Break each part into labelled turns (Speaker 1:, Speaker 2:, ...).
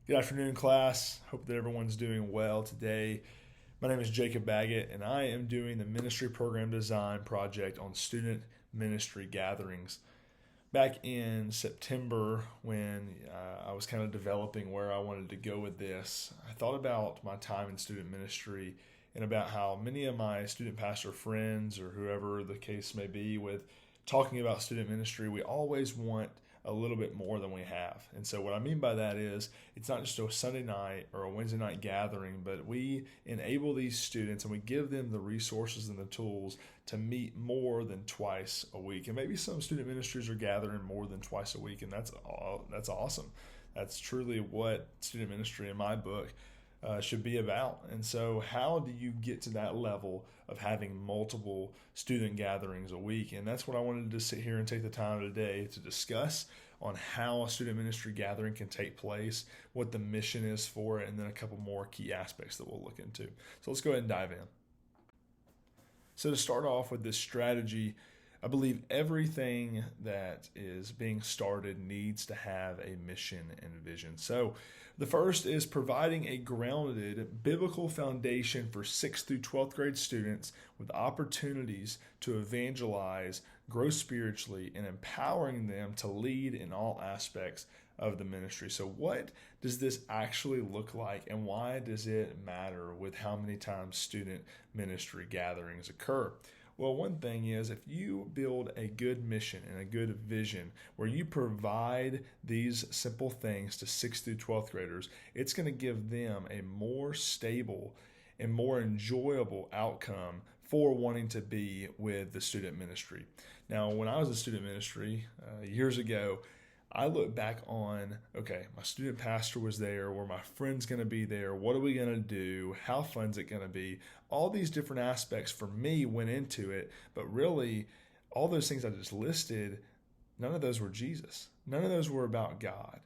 Speaker 1: Good afternoon, class. Hope that everyone's doing well today. My name is Jacob Baggett, and I am doing the Ministry Program Design project on student ministry gatherings. Back in September, when I was kind of developing where I wanted to go with this, I thought about my time in student ministry and about how many of my student pastor friends, or whoever the case may be, with talking about student ministry, we always want a little bit more than we have. And so, what I mean by that is it's not just a Sunday night or a Wednesday night gathering, but we enable these students and we give them the resources and the tools to meet more than twice a week. And maybe some student ministries are gathering more than twice a week, and that's awesome. That's truly what student ministry in my book should be about. And so, how do you get to that level of having multiple student gatherings a week? And that's what I wanted to sit here and take the time today to discuss on how a student ministry gathering can take place, what the mission is for it, and then a couple more key aspects that we'll look into. So, let's go ahead and dive in. So, to start off with this strategy, I believe everything that is being started needs to have a mission and vision. So, the first is providing a grounded biblical foundation for 6th through 12th grade students with opportunities to evangelize, grow spiritually, and empowering them to lead in all aspects of the ministry. So, what does this actually look like, and why does it matter with how many times student ministry gatherings occur? Well, one thing is if you build a good mission and a good vision where you provide these simple things to 6th through 12th graders, it's going to give them a more stable and more enjoyable outcome for wanting to be with the student ministry. Now, when I was in student ministry years ago, I look back on, okay, my student pastor was there, were my friends going to be there, what are we going to do, how fun's it going to be? All these different aspects for me went into it, but really all those things I just listed, none of those were Jesus. None of those were about God.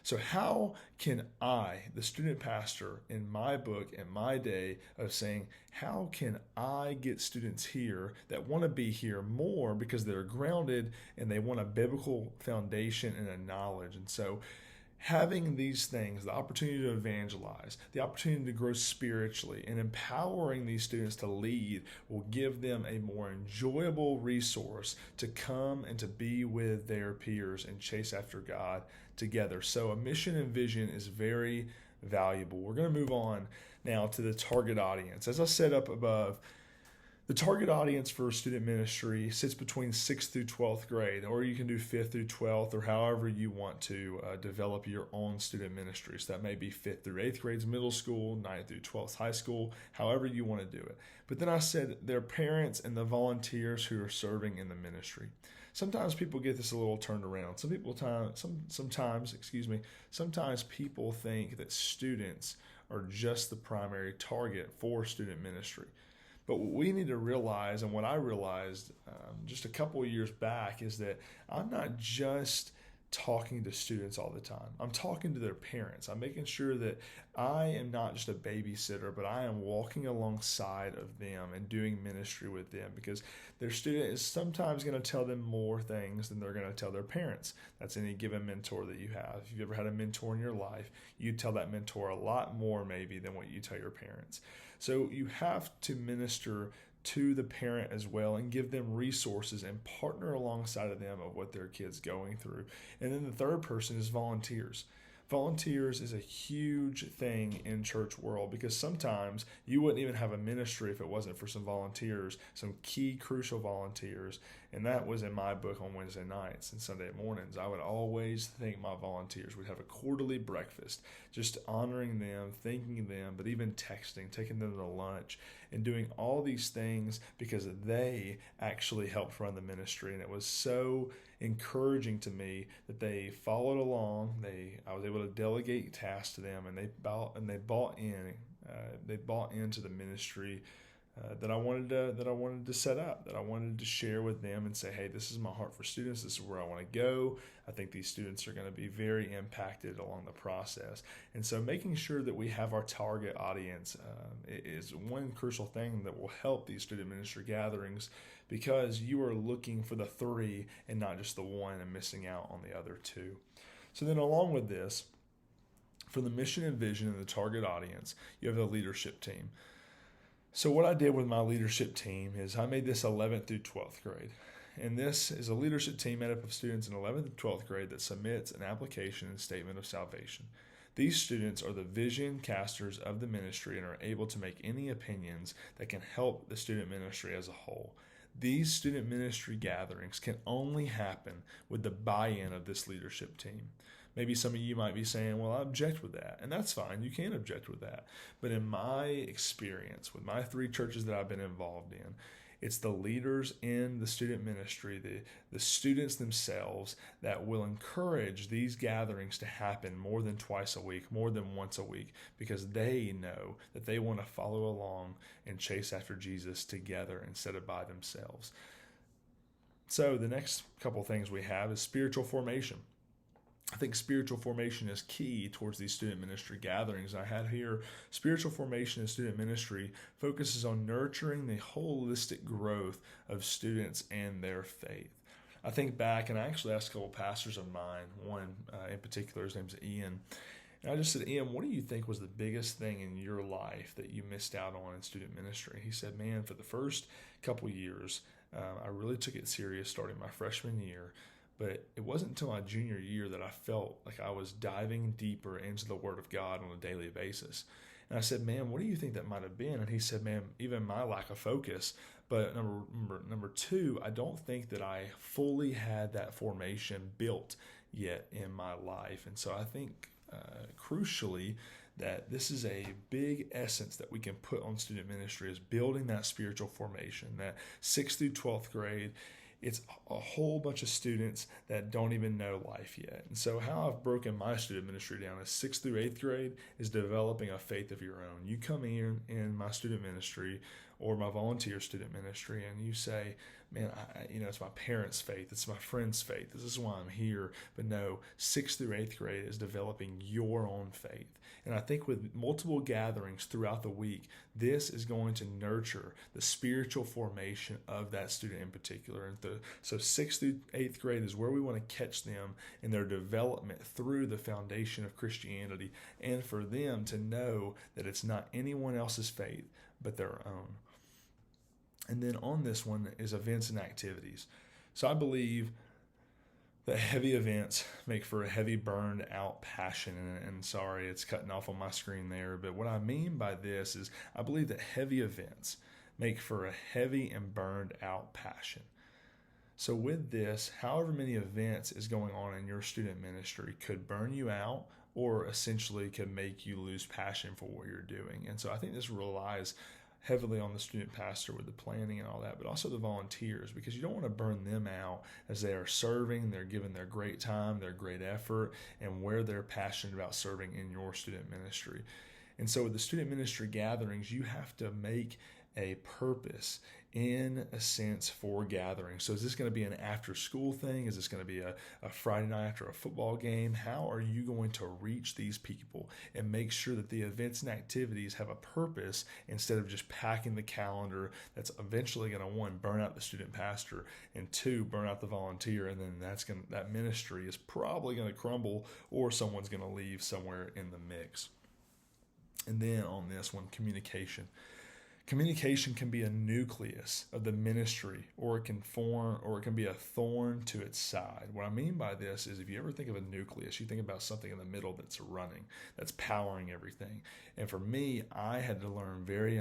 Speaker 1: So how can I, the student pastor in my book, in my day of saying, how can I get students here that want to be here more because they're grounded and they want a biblical foundation and a knowledge? And so having these things, the opportunity to evangelize, the opportunity to grow spiritually, and empowering these students to lead will give them a more enjoyable resource to come and to be with their peers and chase after God together. So a mission and vision is very valuable. We're going to move on now to the target audience. As I said up above, the target audience for student ministry sits between 6th through 12th grade, or you can do 5th through 12th, or however you want to develop your own student ministry. So that may be 5th through 8th grades middle school, 9th through 12th high school, however you want to do it. But then I said their parents and the volunteers who are serving in the ministry. Sometimes people get this a little turned around. Sometimes people think that students are just the primary target for student ministry. But what we need to realize, and what I realized just a couple of years back, is that I'm not just talking to students all the time. I'm talking to their parents. I'm making sure that I am not just a babysitter, but I am walking alongside of them and doing ministry with them, because their student is sometimes going to tell them more things than they're going to tell their parents. That's any given mentor that you have. If you've ever had a mentor in your life, you tell that mentor a lot more maybe than what you tell your parents. So you have to minister to the parent as well and give them resources and partner alongside of them of what their kid's going through. And then the third person is volunteers. Volunteers is a huge thing in church world, because sometimes you wouldn't even have a ministry if it wasn't for some volunteers, some key crucial volunteers. And that was in my book on Wednesday nights and Sunday mornings. I would always thank my volunteers. We'd have a quarterly breakfast, just honoring them, thanking them, but even texting, taking them to lunch, and doing all these things because they actually helped run the ministry. And it was so encouraging to me that they followed along. I was able to delegate tasks to them, and they bought in. They bought into the ministry that I wanted to set up, that I wanted to share with them and say, hey, this is my heart for students. This is where I want to go. I think these students are going to be very impacted along the process. And so making sure that we have our target audience is one crucial thing that will help these student ministry gatherings, because you are looking for the three and not just the one and missing out on the other two. So then along with this, For the mission and vision and the target audience, you have a leadership team. So what I did with my leadership team is I made this 11th through 12th grade. And this is a leadership team made up of students in 11th and 12th grade that submits an application and statement of salvation. These students are the vision casters of the ministry and are able to make any opinions that can help the student ministry as a whole. These student ministry gatherings can only happen with the buy-in of this leadership team. Maybe some of you might be saying, well, I object with that. And that's fine. You can object with that. But in my experience, with my 3 churches that I've been involved in, it's the leaders in the student ministry, the students themselves, that will encourage these gatherings to happen more than twice a week, more than once a week, because they know that they want to follow along and chase after Jesus together instead of by themselves. So the next couple things we have is spiritual formation. I think spiritual formation is key towards these student ministry gatherings. I had here, spiritual formation in student ministry focuses on nurturing the holistic growth of students and their faith. I think back, and I actually asked a couple pastors of mine, one in particular, his name's Ian, and I just said, Ian, what do you think was the biggest thing in your life that you missed out on in student ministry? He said, man, for the first couple years, I really took it serious starting my freshman year. But it wasn't until my junior year that I felt like I was diving deeper into the Word of God on a daily basis. And I said, man, what do you think that might have been? And he said, man, even my lack of focus. But number 2, I don't think that I fully had that formation built yet in my life. And so I think crucially that this is a big essence that we can put on student ministry, is building that spiritual formation, that 6th through 12th grade. It's a whole bunch of students that don't even know life yet. And so how I've broken my student ministry down is 6th through 8th grade is developing a faith of your own. You come in my student ministry or my volunteer student ministry and you say, man, it's my parents' faith. It's my friend's faith. This is why I'm here. But no, 6th through 8th grade is developing your own faith. And I think with multiple gatherings throughout the week, this is going to nurture the spiritual formation of that student in particular. And so 6th through 8th grade is where we want to catch them in their development through the foundation of Christianity, and for them to know that it's not anyone else's faith, but their own. And then on this one is events and activities. So I believe that heavy events make for a heavy burned out passion. And sorry, it's cutting off on my screen there. But what I mean by this is I believe that heavy events make for a heavy and burned out passion. So with this, however many events is going on in your student ministry could burn you out or essentially could make you lose passion for what you're doing. And so I think this relies heavily on the student pastor with the planning and all that, but also the volunteers, because you don't want to burn them out as they are serving, they're giving their great time, their great effort, and where they're passionate about serving in your student ministry. And so with the student ministry gatherings, you have to make a purpose in a sense for gathering. So is this going to be an after school thing? Is this going to be a Friday night after a football game? How are you going to reach these people and make sure that the events and activities have a purpose instead of just packing the calendar that's eventually going to, 1, burn out the student pastor, and 2, burn out the volunteer, and then that ministry is probably going to crumble or someone's going to leave somewhere in the mix. And then on this one, communication. Communication can be a nucleus of the ministry, or it can be a thorn to its side. What I mean by this is if you ever think of a nucleus, you think about something in the middle that's running, that's powering everything. And for me, I had to learn very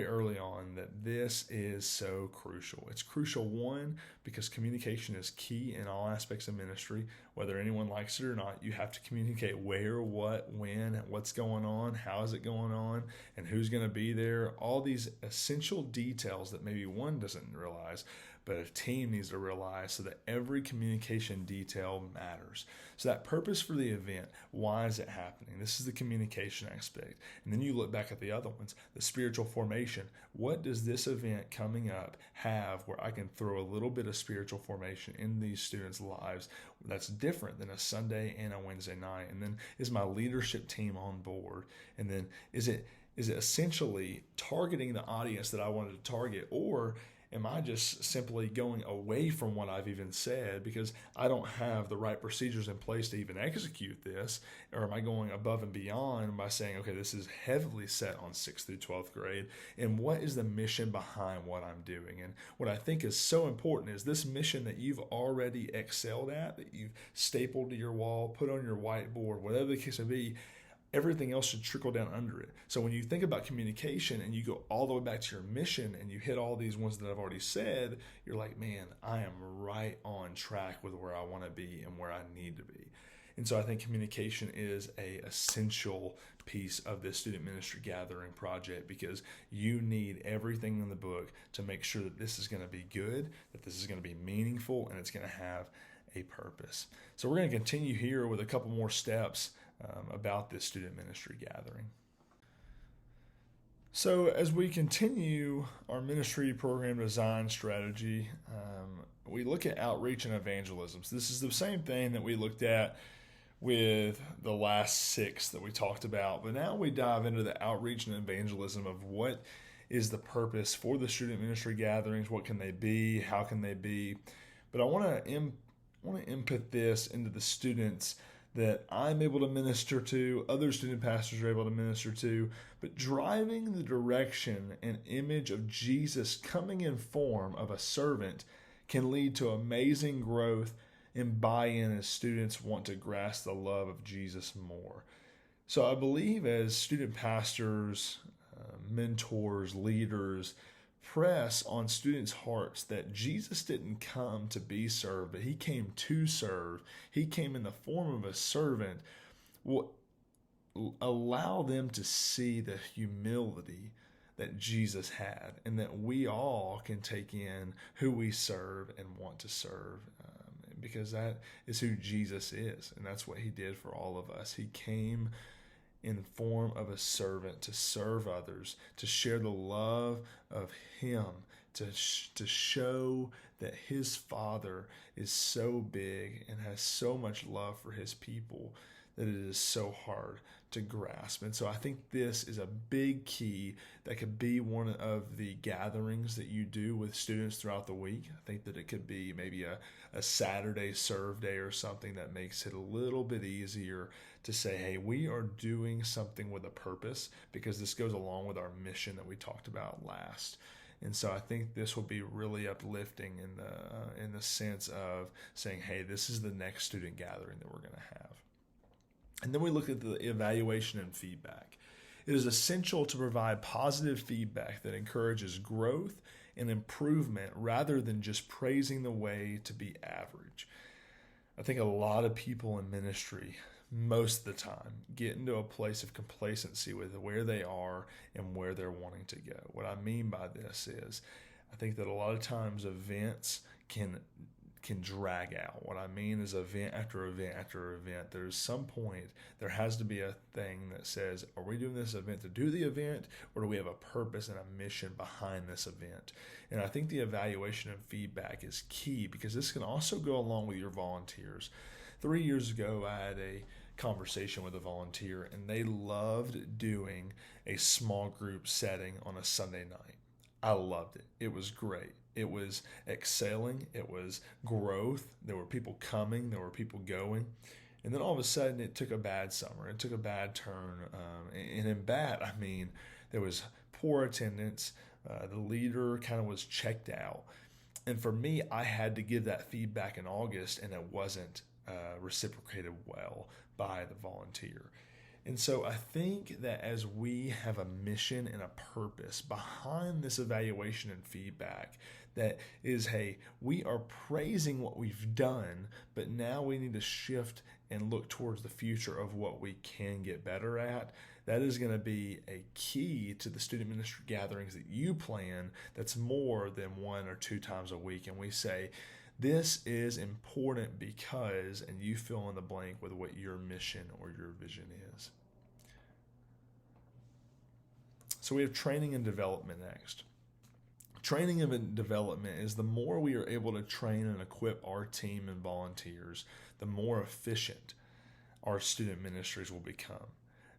Speaker 1: early on that this is so crucial. It's crucial, 1, because communication is key in all aspects of ministry. Whether anyone likes it or not, you have to communicate where, what, when, what's going on, how is it going on, and who's going to be there. All these essential details that maybe one doesn't realize, but a team needs to realize, so that every communication detail matters. So that purpose for the event, why is it happening? This is the communication aspect. And then you look back at the other ones, the spiritual formation. What does this event coming up have where I can throw a little bit of spiritual formation in these students' lives that's different than a Sunday and a Wednesday night? And then is my leadership team on board? And then is it essentially targeting the audience that I wanted to target, or am I just simply going away from what I've even said because I don't have the right procedures in place to even execute this? Or am I going above and beyond by saying, okay, this is heavily set on 6th through 12th grade, and what is the mission behind what I'm doing? And what I think is so important is this mission that you've already excelled at, that you've stapled to your wall, put on your whiteboard, whatever the case may be, everything else should trickle down under it. So when you think about communication and you go all the way back to your mission and you hit all these ones that I've already said, you're like, man, I am right on track with where I want to be and where I need to be. And so I think communication is a essential piece of this student ministry gathering project, because you need everything in the book to make sure that this is going to be good, that this is going to be meaningful, and it's going to have a purpose. So we're going to continue here with a couple more steps about this student ministry gathering. So as we continue our ministry program design strategy, we look at outreach and evangelism. So this is the same thing that we looked at with the last 6 that we talked about, but now we dive into the outreach and evangelism of what is the purpose for the student ministry gatherings, what can they be, how can they be. But I want to input this into the students that I'm able to minister to, other student pastors are able to minister to, but driving the direction and image of Jesus coming in form of a servant can lead to amazing growth and buy-in as students want to grasp the love of Jesus more. So I believe as student pastors, mentors, leaders, press on students' hearts that Jesus didn't come to be served, but he came to serve. He came in the form of a servant. Will allow them to see the humility that Jesus had, and that we all can take in who we serve and want to serve, because that is who Jesus is, and that's what he did for all of us. He came in the form of a servant to serve others, to share the love of him, to show that his Father is so big and has so much love for his people that it is so hard to grasp. And so I think this is a big key that could be one of the gatherings that you do with students throughout the week. I think that it could be maybe a Saturday serve day or something that makes it a little bit easier to say, hey, we are doing something with a purpose, because this goes along with our mission that we talked about last. And so I think this will be really uplifting in the sense of saying, hey, this is the next student gathering that we're going to have. And then we look at the evaluation and feedback. It is essential to provide positive feedback that encourages growth and improvement rather than just praising the way to be average. I think a lot of people in ministry, most of the time, get into a place of complacency with where they are and where they're wanting to go. What I mean by this is, I think that a lot of times events can drag out. What I mean is event after event after event. There's some point, there has to be a thing that says, are we doing this event to do the event, or do we have a purpose and a mission behind this event? And I think the evaluation and feedback is key, because this can also go along with your volunteers. 3 years ago, I had a conversation with a volunteer, and they loved doing a small group setting on a Sunday night. I loved it. It was great. It was excelling. It was growth. There were people coming. There were people going. And then all of a sudden, it took a bad summer. It took a bad turn. And in bad, I mean, there was poor attendance. The leader kind of was checked out. And for me, I had to give that feedback in August, and it wasn't reciprocated well by the volunteer. And so I think that as we have a mission and a purpose behind this evaluation and feedback, that is, hey, we are praising what we've done, but now we need to shift and look towards the future of what we can get better at. That is going to be a key to the student ministry gatherings that you plan that's more than 1 or 2 times a week. And we say, this is important because, and you fill in the blank with what your mission or your vision is. So we have training and development next. Training and development is the more we are able to train and equip our team and volunteers, the more efficient our student ministries will become.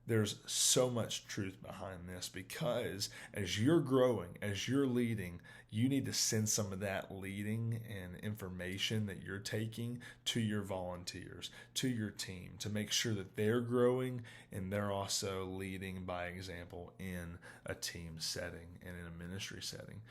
Speaker 1: There's so much truth behind this because as you're growing, as you're leading, you need to send some of that leading and information that you're taking to your volunteers, to your team, to make sure that they're growing and they're also leading by example in a team setting and in a ministry setting.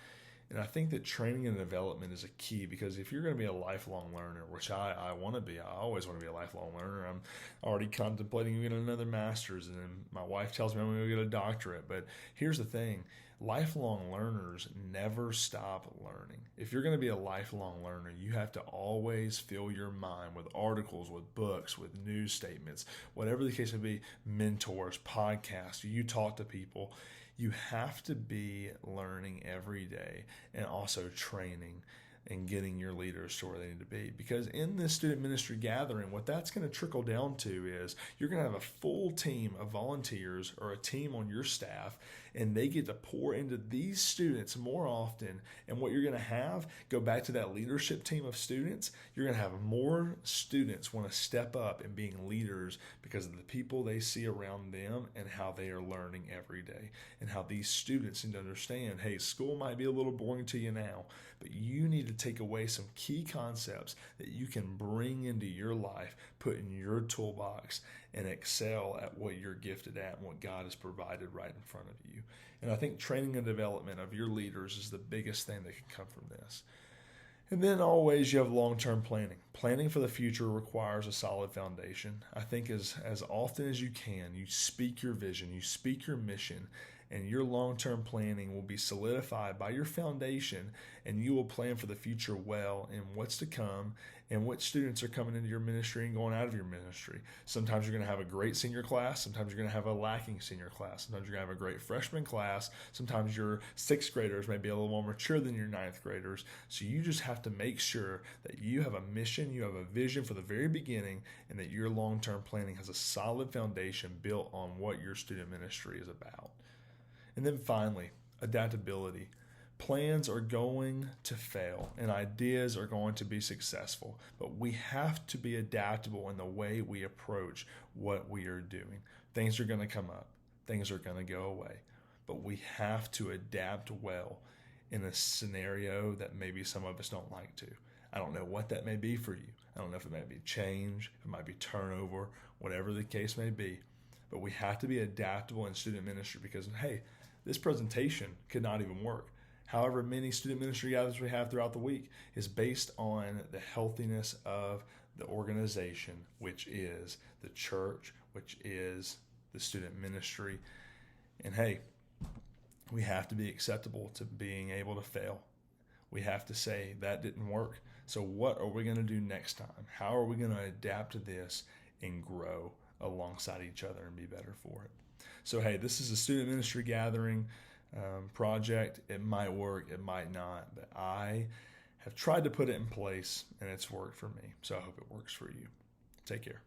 Speaker 1: And I think that training and development is a key, because if you're going to be a lifelong learner, which I want to be, I always want to be a lifelong learner. I'm already contemplating getting another master's, and then my wife tells me I'm going to get a doctorate. But here's the thing. Lifelong learners never stop learning. If you're going to be a lifelong learner, you have to always fill your mind with articles, with books, with news statements, whatever the case may be, mentors, podcasts. You talk to people. You have to be learning every day and also training and getting your leaders to where they need to be. Because in this student ministry gathering, what that's going to trickle down to is you're going to have a full team of volunteers or a team on your staff, and they get to pour into these students more often. And what you're going to have, go back to that leadership team of students, you're going to have more students want to step up and being leaders because of the people they see around them and how they are learning every day. And how these students need to understand, hey, school might be a little boring to you now, but you need to take away some key concepts that you can bring into your life, put in your toolbox, and excel at what you're gifted at and what God has provided right in front of you. And I think training and development of your leaders is the biggest thing that can come from this. And then always you have long-term planning. Planning for the future requires a solid foundation. I think as often as you can, you speak your vision, you speak your mission, and your long-term planning will be solidified by your foundation, and you will plan for the future well and what's to come and what students are coming into your ministry and going out of your ministry. Sometimes you're going to have a great senior class. Sometimes you're going to have a lacking senior class. Sometimes you're going to have a great freshman class. Sometimes your sixth graders may be a little more mature than your ninth graders. So you just have to make sure that you have a mission, you have a vision for the very beginning, and that your long-term planning has a solid foundation built on what your student ministry is about. And then finally, adaptability. Plans are going to fail and ideas are going to be successful, but we have to be adaptable in the way we approach what we are doing. Things are going to come up. Things are going to go away, but we have to adapt well in a scenario that maybe some of us don't like to. I don't know what that may be for you. I don't know if it might be change, it might be turnover, whatever the case may be, but we have to be adaptable in student ministry because, hey, this presentation could not even work. However many student ministry gatherings we have throughout the week is based on the healthiness of the organization, which is the church, which is the student ministry. And hey, we have to be acceptable to being able to fail. We have to say that didn't work. So what are we going to do next time? How are we going to adapt to this and grow alongside each other and be better for it? So, hey, this is a student ministry gathering project. It might work, it might not, but I have tried to put it in place and it's worked for me. So I hope it works for you. Take care.